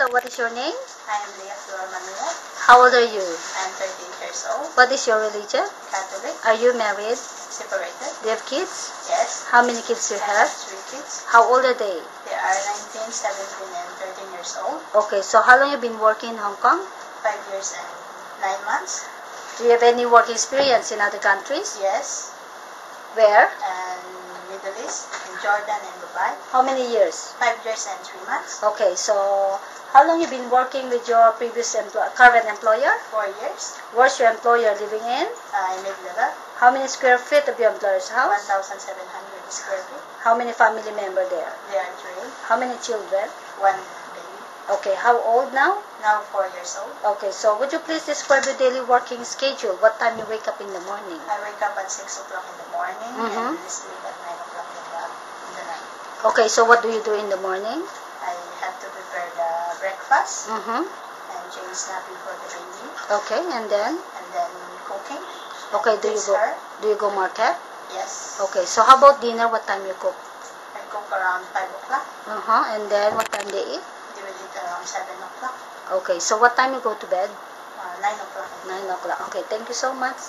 Hello, what is your name? I am Leah Flor Manila. How old are you? I am 38 years old. What is your religion? Catholic. Are you married? Separated. Do you have kids? Yes. How many kids do you I have? have 3 kids. How old are they? They are 19, 17, and 13 years old. Okay, so how long have you been working in Hong Kong? 5 years and 9 months. Do you have any work experience in other countries? Yes. Where? And Middle East, in Jordan and Dubai. How many years? 5 years and 3 months. Okay, so how long have you been working with your current employer? 4 years. Where's your employer living in? In Midleva. How many square feet of your employer's house? 1,700 square feet. How many family members there? There are 3. How many children? 1 baby. Okay, how old now? Now 4 years old. Okay, so would you please describe your daily working schedule? What time you wake up in the morning? I wake up at 6 o'clock in the morning and sleep at 9 o'clock in the night. Okay, so what do you do in the morning? I have to prepare the breakfast Mm-hmm. and change nappy for the baby. Okay, and then Cooking. okay, do you go market? Yes. Okay, so how about dinner? What time you cook? I cook around 5 o'clock. And then what time they eat? They will eat around 7 o'clock. Okay, so what time you go to bed? 9 o'clock. 9 o'clock. Okay, thank you so much.